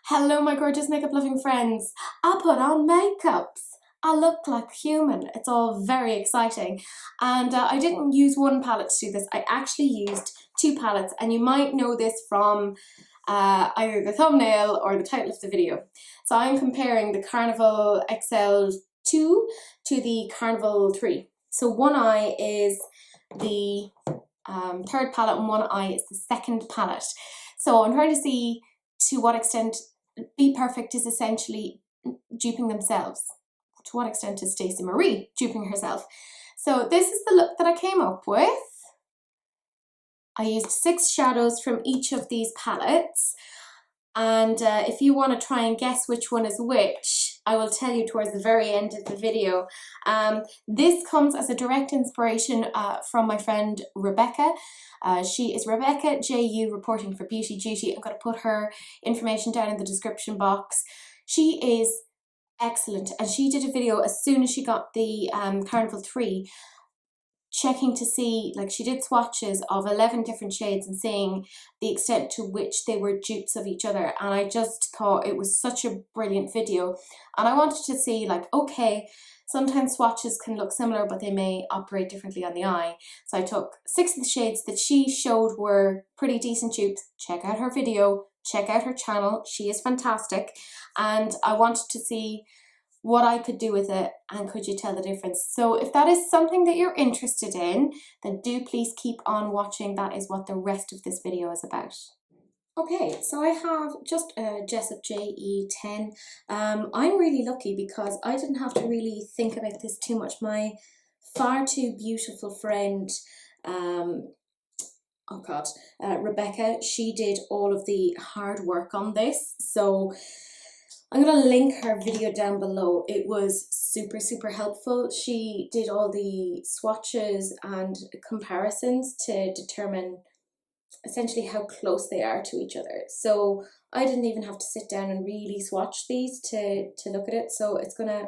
Hello my gorgeous makeup loving friends. I put on makeups. I look like a human. It's all very exciting. And I didn't use one palette to do this. I actually used two palettes, and you might know this from either the thumbnail or the title of the video. So I'm comparing the Carnival XL 2 to the Carnival 3. So one eye is the third palette and one eye is the second palette. So I'm trying to see to what extent BPerfect is essentially duping themselves. To what extent is Stacey Marie duping herself? So this is the look that I came up with. I used 6 shadows from each of these palettes, and if you want to try and guess which one is which, I will tell you towards the very end of the video. This comes as a direct inspiration from my friend Rebecca. She is Rebecca JU reporting for Beauty Duty. I'm going to put her information down in the description box. She is excellent, and she did a video as soon as she got the Carnival 3, checking to see, like, she did swatches of 11 different shades and seeing the extent to which they were dupes of each other, and I just thought it was such a brilliant video. And I wanted to see, like, okay, sometimes swatches can look similar but they may operate differently on the eye. So I took 6 of the shades that she showed were pretty decent dupes. Check out her video, check out her channel, she is fantastic, and I wanted to see what I could do with it, and could you tell the difference? So if that is something that you're interested in, then do please keep on watching. That is what the rest of this video is about. Okay, so I have just a Jessup JE10. I'm really lucky because I didn't have to really think about this too much. My far too beautiful friend, Rebecca, she did all of the hard work on this. So I'm going to link her video down below. It was super helpful. She did all the swatches and comparisons to determine essentially how close they are to each other. So I didn't even have to sit down and really swatch these to look at it. So I think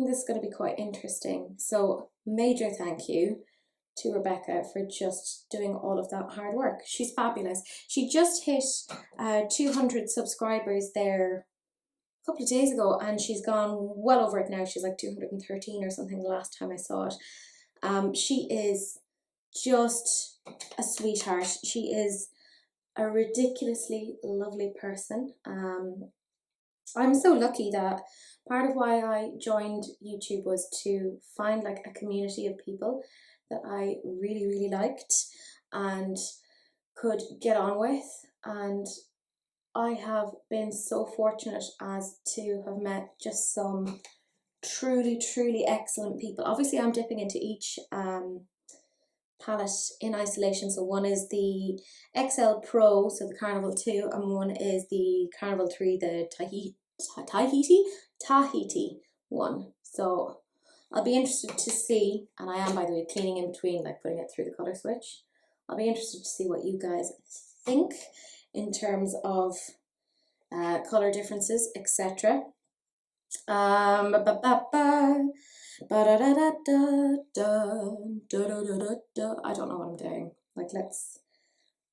this is going to be quite interesting. So major thank you to Rebecca for just doing all of that hard work. She's fabulous. She just hit 200 subscribers there couple of days ago, and she's gone well over it now. She's like 213 or something the last time I saw it. She is just a sweetheart. She is a ridiculously lovely person. I'm so lucky that part of why I joined YouTube was to find like a community of people that I really liked and could get on with, and I have been so fortunate as to have met just some truly excellent people. Obviously I'm dipping into each palette in isolation. So one is the XL Pro, so the Carnival 2, and one is the Carnival 3, the Tahiti one. So I'll be interested to see, and I am by the way cleaning in between, like putting it through the colour switch. I'll be interested to see what you guys think in terms of colour differences, etc. I don't know what I'm doing. Like,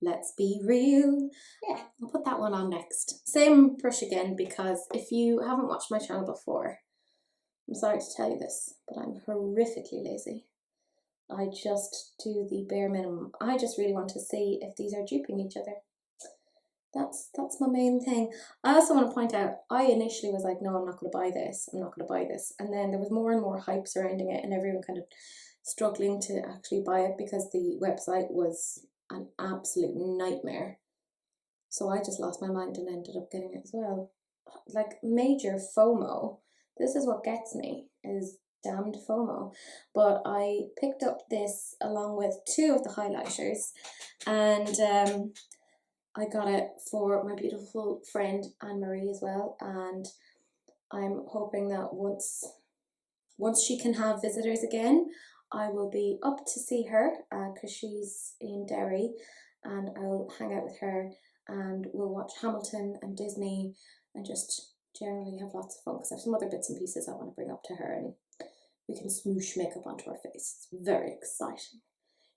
let's be real. Yeah, I'll put that one on next. Same brush again, because if you haven't watched my channel before, I'm sorry to tell you this, but I'm horrifically lazy. I just do the bare minimum. I just really want to see if these are duping each other. That's my main thing. I also want to point out, I initially was like, no, I'm not going to buy this, I'm not going to buy this. And then there was more and more hype surrounding it, and everyone kind of struggling to actually buy it because the website was an absolute nightmare. So I just lost my mind and ended up getting it as well. Like, major FOMO. This is what gets me, is damned FOMO. But I picked up this along with 2 of the highlighters, and I got it for my beautiful friend Anne-Marie as well, and I'm hoping that once she can have visitors again, I will be up to see her because she's in Derry, and I'll hang out with her and we'll watch Hamilton and Disney and just generally have lots of fun, because I have some other bits and pieces I want to bring up to her and we can smoosh makeup onto her face. It's very exciting.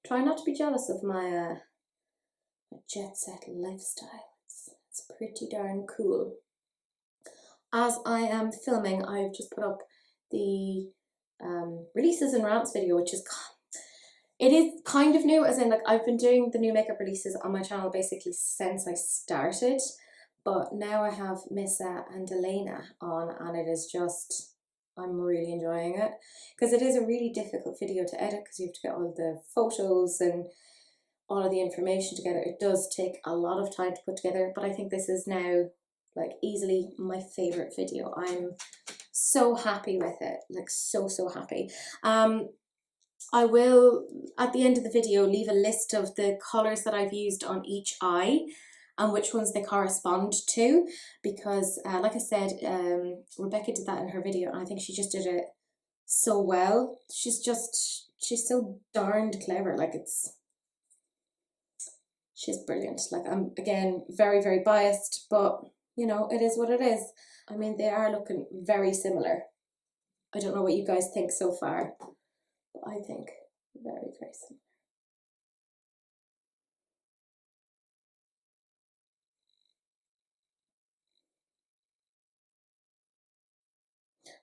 Try not to be jealous of my jet set lifestyle. It's It's pretty darn cool. As I am filming, I've just put up the releases and rants video, which is, it is kind of new, as in like I've been doing the new makeup releases on my channel basically since I started, but now I have Missa and Elena on, and it is just, I'm really enjoying it, because it is a really difficult video to edit because you have to get all the photos and all of the information together. It does take a lot of time to put together, but I think this is now like easily my favorite video. I'm so happy with it, like so happy. I will at the end of the video leave a list of the colors that I've used on each eye and which ones they correspond to, because like I said, Rebecca did that in her video and I think she just did it so well. She's so darned clever. Like she's brilliant. Like I'm again very biased, but you know, it is what it is. I mean, they are looking very similar. I don't know what you guys think so far, but I think very similar.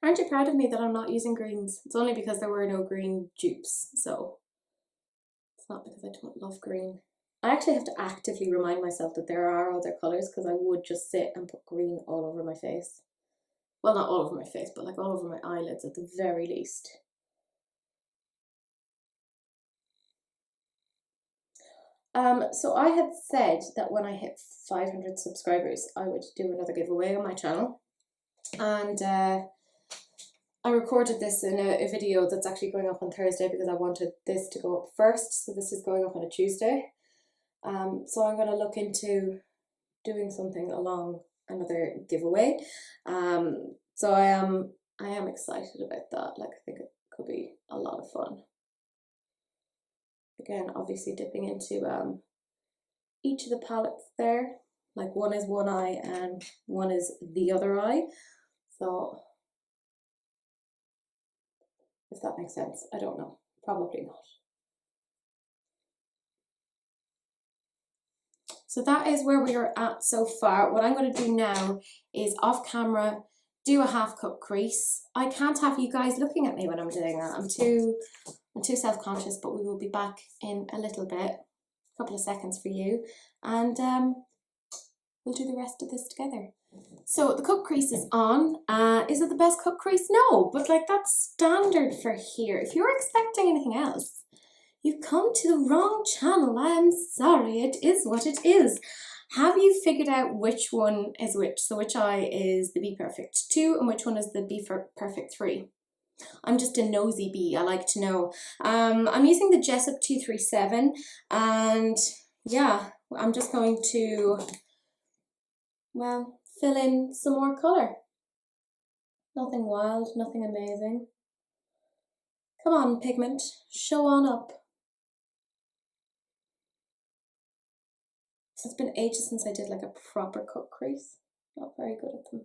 Aren't you proud of me that I'm not using greens? It's only because there were no green dupes, so it's not because I don't love green. I actually have to actively remind myself that there are other colours, because I would just sit and put green all over my face. Well, not all over my face, but like all over my eyelids at the very least. So I had said that when I hit 500 subscribers, I would do another giveaway on my channel. And I recorded this in a video that's actually going up on Thursday because I wanted this to go up first. So this is going up on a Tuesday. So I'm going to look into doing something along another giveaway. So I am excited about that. Like, I think it could be a lot of fun. Again, obviously dipping into each of the palettes there. Like one is one eye and one is the other eye. So if that makes sense, I don't know. Probably not. So that is where we are at so far. What I'm going to do now is off camera do a half cut crease. I can't have you guys looking at me when I'm doing that. I'm too self-conscious, but we will be back in a little bit, a couple of seconds for you, and we'll do the rest of this together. So the cut crease is on. Is it the best cut crease? No, but like that's standard for here. If you're expecting anything else, you've come to the wrong channel. I'm sorry, it is what it is. Have you figured out which one is which? So which eye is the BPerfect 2 and which one is the BPerfect 3? I'm just a nosy bee, I like to know. I'm using the Jessup 237 and yeah, I'm just going to, well, fill in some more colour. Nothing wild, nothing amazing. Come on, pigment, show on up. It's been ages since I did like a proper cut crease. Not very good at them.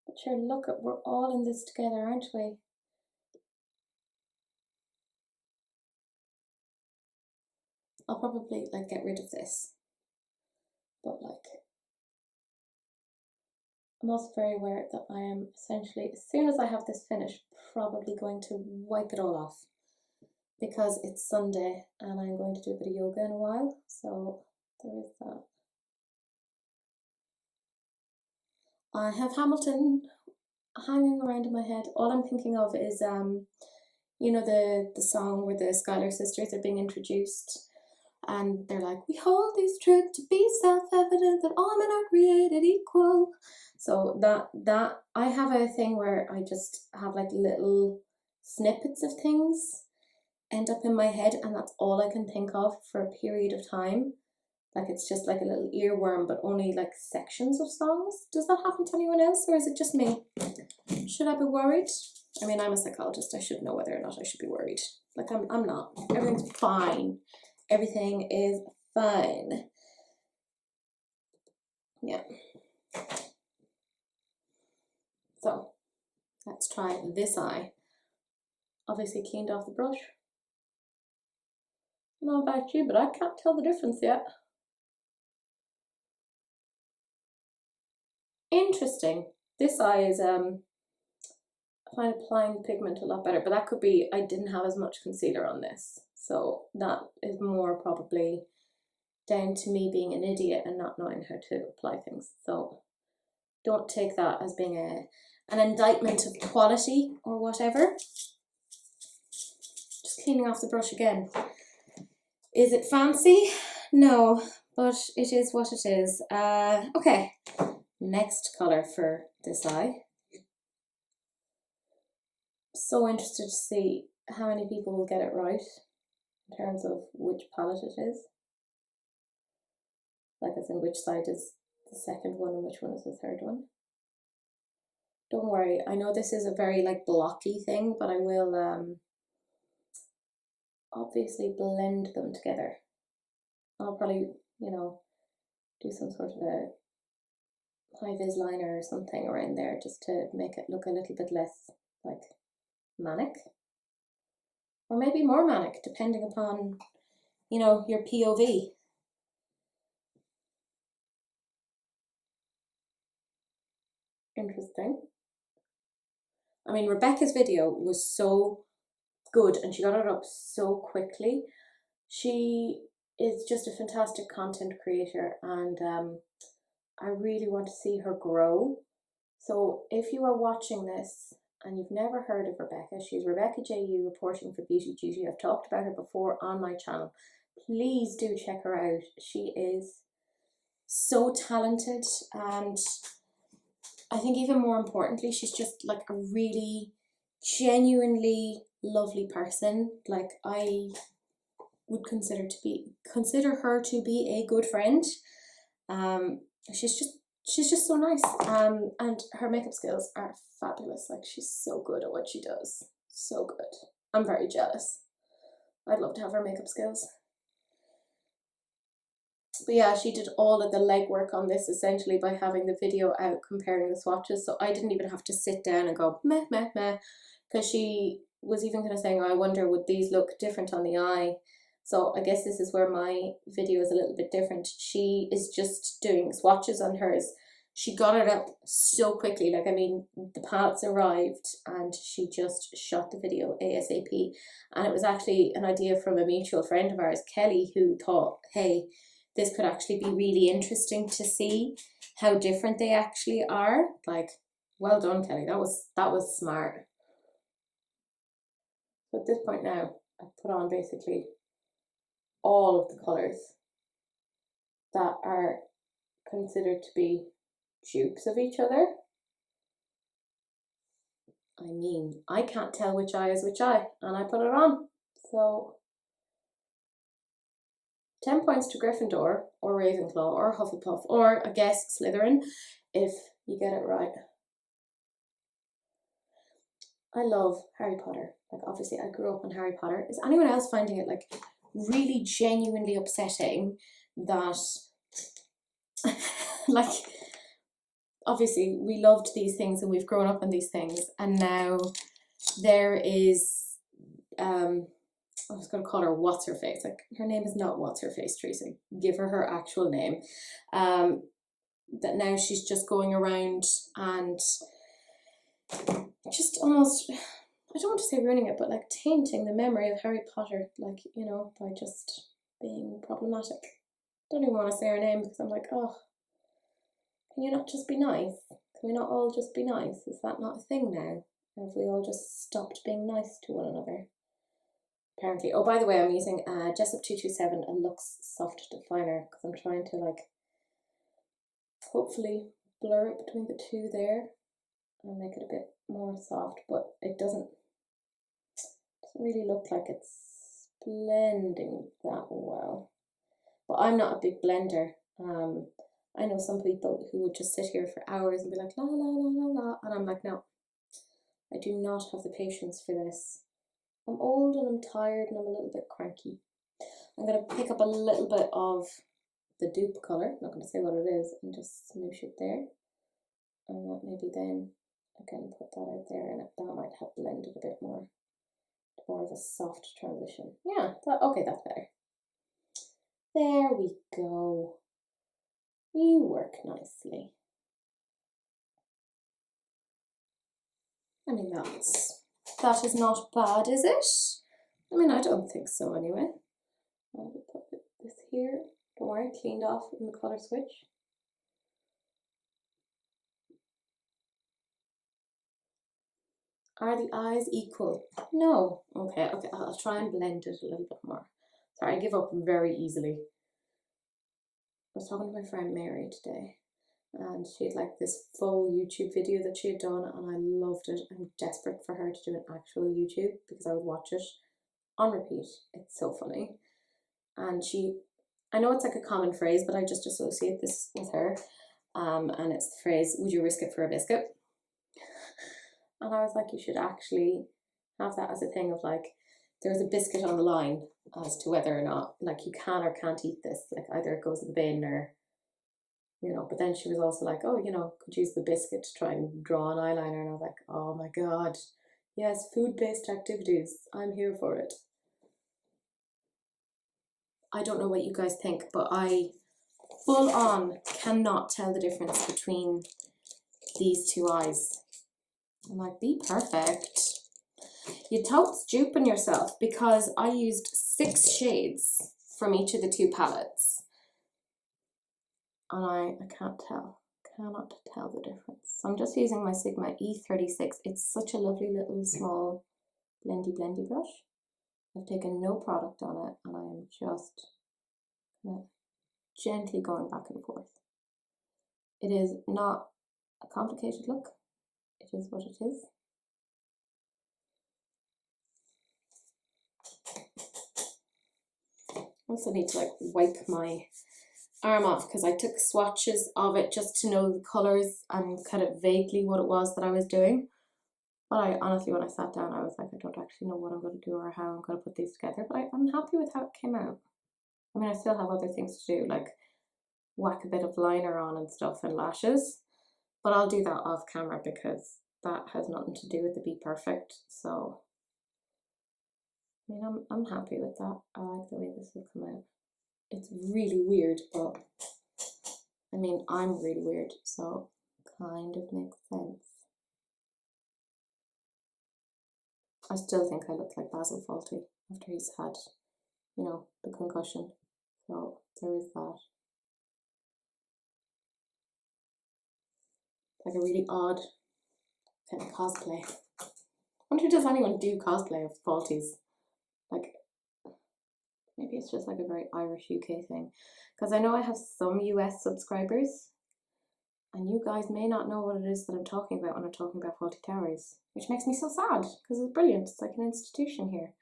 But sure, look, we're all in this together, aren't we? I'll probably like get rid of this. But like, I'm also very aware that I am essentially, as soon as I have this finished, probably going to wipe it all off. Because it's Sunday and I'm going to do a bit of yoga in a while. So there is that. I have Hamilton hanging around in my head. All I'm thinking of is, you know, the song where the Schuyler sisters are being introduced and they're like, we hold this truth to be self-evident that all men are created equal. So that I have a thing where I just have like little snippets of things end up in my head and that's all I can think of for a period of time. Like it's just like a little earworm, but only like sections of songs. Does that happen to anyone else or is it just me? Should I be worried? I mean, I'm a psychologist. I should know whether or not I should be worried. Like I'm not. Everything's fine. Everything is fine. Yeah. So let's try this eye. Obviously cleaned off the brush. I don't know about you, but I can't tell the difference yet. Interesting. This eye is, I find applying the pigment a lot better, but that could be I didn't have as much concealer on this. So that is more probably down to me being an idiot and not knowing how to apply things. So don't take that as being an indictment of quality or whatever. Just cleaning off the brush again. Is it fancy? No, but it is what it is. Okay, next colour for this eye. So interested to see how many people will get it right in terms of which palette it is. Like as in which side is the second one and which one is the third one. Don't worry, I know this is a very like blocky thing, but I will obviously blend them together. I'll probably, you know, do some sort of a high vis liner or something around there just to make it look a little bit less like manic. Or maybe more manic, depending upon, you know, your POV. Interesting. I mean, Rebecca's video was so good and she got it up so quickly. She is just a fantastic content creator, and I really want to see her grow. So if you are watching this and you've never heard of Rebecca, she's Rebecca JU reporting for Beauty Duty. I've talked about her before on my channel. Please do check her out. She is so talented, and I think even more importantly, she's just like a really genuinely lovely person. Like I would consider her to be a good friend. She's just so nice. And her makeup skills are fabulous. Like she's so good at what she does. So good. I'm very jealous. I'd love to have her makeup skills. But yeah, she did all of the legwork on this essentially by having the video out comparing the swatches. So I didn't even have to sit down and go meh, meh, meh. Because she was even kind of saying, oh, I wonder would these look different on the eye. So I guess this is where my video is a little bit different. She is just doing swatches on hers. She got it up so quickly. Like, I mean, the palettes arrived and she just shot the video ASAP. And it was actually an idea from a mutual friend of ours, Kelly, who thought, hey, this could actually be really interesting to see how different they actually are. Like, well done, Kelly. That was smart. So at this point now, I've put on basically all of the colours that are considered to be dupes of each other. I mean, I can't tell which eye is which eye, and I put it on. So 10 points to Gryffindor, or Ravenclaw, or Hufflepuff, or I guess Slytherin, if you get it right. I love Harry Potter. Like, obviously, I grew up on Harry Potter. Is anyone else finding it, like, really genuinely upsetting that, like, obviously, we loved these things and we've grown up on these things, and now there is, I was going to call her What's Her Face. Like, her name is not What's Her Face, Teresa. Give her actual name. That now she's just going around and just almost, I don't want to say ruining it, but like tainting the memory of Harry Potter, like, you know, by just being problematic. Don't even want to say her name because I'm like, oh, can you not just be nice? Can we not all just be nice? Is that not a thing now? Have we all just stopped being nice to one another? Apparently. Oh, by the way, I'm using Jessup 227 a Luxe Soft Definer because I'm trying to, like, hopefully blur it between the two there and make it a bit more soft, but it doesn't really look like it's blending that well. But I'm not a big blender. I know some people who would just sit here for hours and be like la la la la la, and I'm like, no, I do not have the patience for this. I'm old and I'm tired and I'm a little bit cranky. I'm going to pick up a little bit of the Dupe colour, I'm not going to say what it is, and just smoosh it there. And that maybe then again put that out there, and that might have blended a bit more of a soft transition. Yeah, okay, that's better. There we go. You work nicely. I mean, that is not bad, is it? I mean, I don't think so anyway. I'll put this here. Don't worry, cleaned off in the colour switch. Are the eyes equal? No. Okay, I'll try and blend it a little bit more. Sorry, I give up very easily. I was talking to my friend Mary today, and she had like this faux YouTube video that she had done, and I loved it. I'm desperate for her to do an actual YouTube because I would watch it on repeat. It's so funny. And I know it's like a common phrase, but I just associate this with her. And it's the phrase, would you risk it for a biscuit? And I was like, you should actually have that as a thing of like, there's a biscuit on the line as to whether or not, like, you can or can't eat this. Like, either it goes in the bin or, you know. But then she was also like, oh, you know, could use the biscuit to try and draw an eyeliner. And I was like, oh my God, yes, food-based activities. I'm here for it. I don't know what you guys think, but I full on cannot tell the difference between these two eyes. I'm like, BPerfect. You totes duping yourself, because I used 6 shades from each of the 2 palettes. And I cannot tell the difference. So I'm just using my Sigma E36. It's such a lovely little small blendy brush. I've taken no product on it, and I am just gently going back and forth. It is not a complicated look. It is what it is. I also need to like wipe my arm off because I took swatches of it just to know the colours and kind of vaguely what it was that I was doing. But I honestly, when I sat down, I was like, I don't actually know what I'm going to do or how I'm going to put these together, but I'm happy with how it came out. I mean, I still have other things to do, like whack a bit of liner on and stuff and lashes, but I'll do that off camera because that has nothing to do with the BPerfect. So, I mean, I'm happy with that. I like the way this will come out. It's really weird, but I mean, I'm really weird, so kind of makes sense. I still think I look like Basil Fawlty after he's had, you know, the concussion. So there is that. Like a really odd kind of cosplay. I wonder, does anyone do cosplay of Fawlties? Like, maybe it's just like a very Irish UK thing. Because I know I have some US subscribers, and you guys may not know what it is that I'm talking about when I'm talking about Fawlty Towers, which makes me so sad because it's brilliant. It's like an institution here.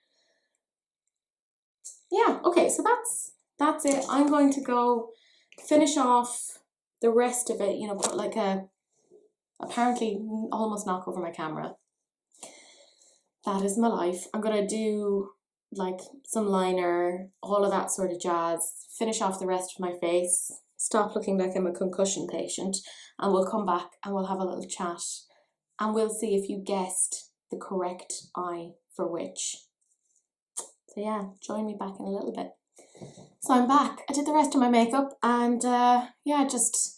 Yeah, okay, so that's it. I'm going to go finish off the rest of it, you know, put like apparently almost knock over my camera. That is my life. I'm gonna do like some liner, all of that sort of jazz, finish off the rest of my face, stop looking like I'm a concussion patient, and we'll come back and we'll have a little chat and we'll see if you guessed the correct eye for which. So yeah, join me back in a little bit. So I'm back. I did the rest of my makeup and yeah, just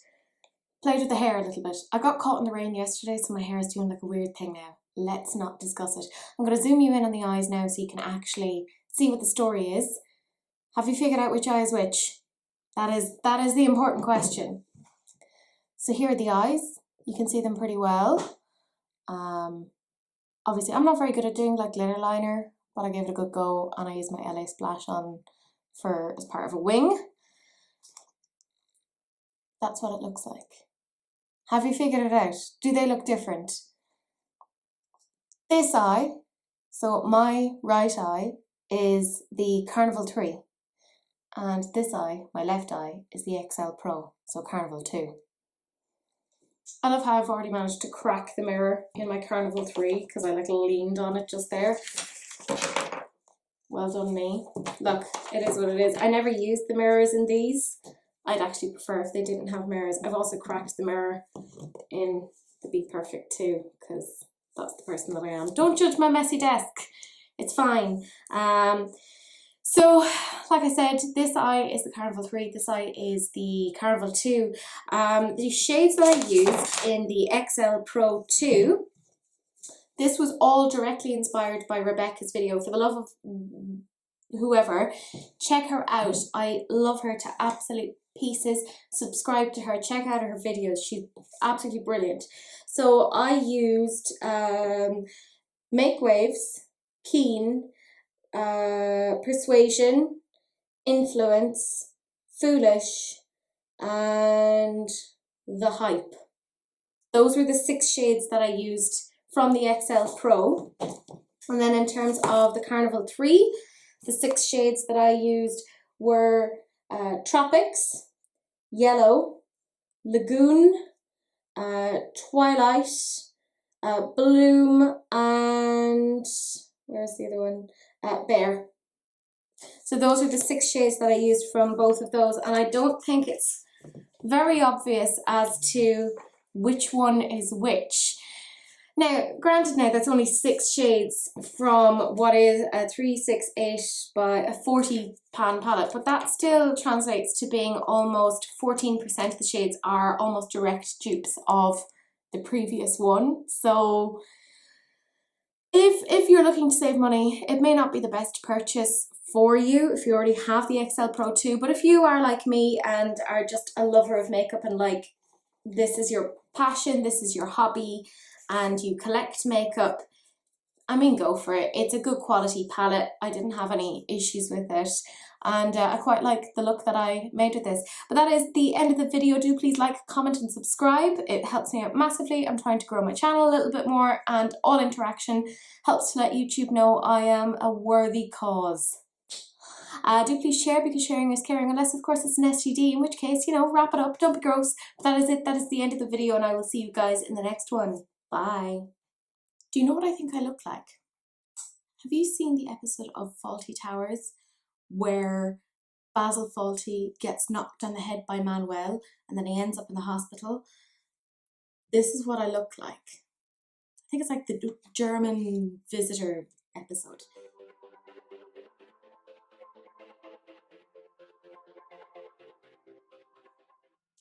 played with the hair a little bit. I got caught in the rain yesterday, so my hair is doing like a weird thing now. Let's not discuss it. I'm going to zoom you in on the eyes now so you can actually see what the story is. Have you figured out which eye is which? That is the important question. So here are the eyes. You can see them pretty well. Obviously, I'm not very good at doing like glitter liner, but I gave it a good go and I used my LA Splash on as part of a wing. That's what it looks like. Have you figured it out? Do they look different? This eye, so my right eye, is the Carnival 3. And this eye, my left eye, is the XL Pro, so Carnival 2. I love how I've already managed to crack the mirror in my Carnival 3 because I like leaned on it just there. Well done me. Look, it is what it is. I never used the mirrors in these. I'd actually prefer if they didn't have mirrors. I've also cracked the mirror in the BPerfect 2 because that's the person that I am. Don't judge my messy desk. It's fine. So, like I said, this eye is the Carnival 3. This eye is the Carnival 2. The shades that I used in the XL Pro 2, This was all directly inspired by Rebecca's video. For the love of whoever, check her out. I love her to absolute pieces. Subscribe to her, check out her videos. She's absolutely brilliant. So I used Make Waves, Keen, Persuasion, Influence, Foolish, and The Hype. Those were the 6 shades that I used from the XL Pro. And then in terms of the Carnival 3, the 6 shades that I used were Tropics, Yellow, Lagoon, Twilight, Bloom, and where's the other one? Bear. So those are the 6 shades that I used from both of those, and I don't think it's very obvious as to which one is which. Now, granted now, that's only 6 shades from what is a 368 by a 40 pan palette, but that still translates to being almost 14% of the shades are almost direct dupes of the previous one. So if you're looking to save money, it may not be the best purchase for you if you already have the XL Pro 2, but if you are like me and are just a lover of makeup and like this is your passion, this is your hobby, and you collect makeup, I mean, go for it. It's a good quality palette. I didn't have any issues with it, and I quite like the look that I made with this. But that is the end of the video. Do please like, comment and subscribe. It helps me out massively. I'm trying to grow my channel a little bit more, and all interaction helps to let YouTube know I am a worthy cause. Do please share, because sharing is caring, unless of course it's an STD, in which case, you know, wrap it up, don't be gross. But that is it, that is the end of the video, and I will see you guys in the next one. Bye. Do you know what I think I look like? Have you seen the episode of Fawlty Towers where Basil Fawlty gets knocked on the head by Manuel and then he ends up in the hospital? This is what I look like. I think it's like the German Visitor episode.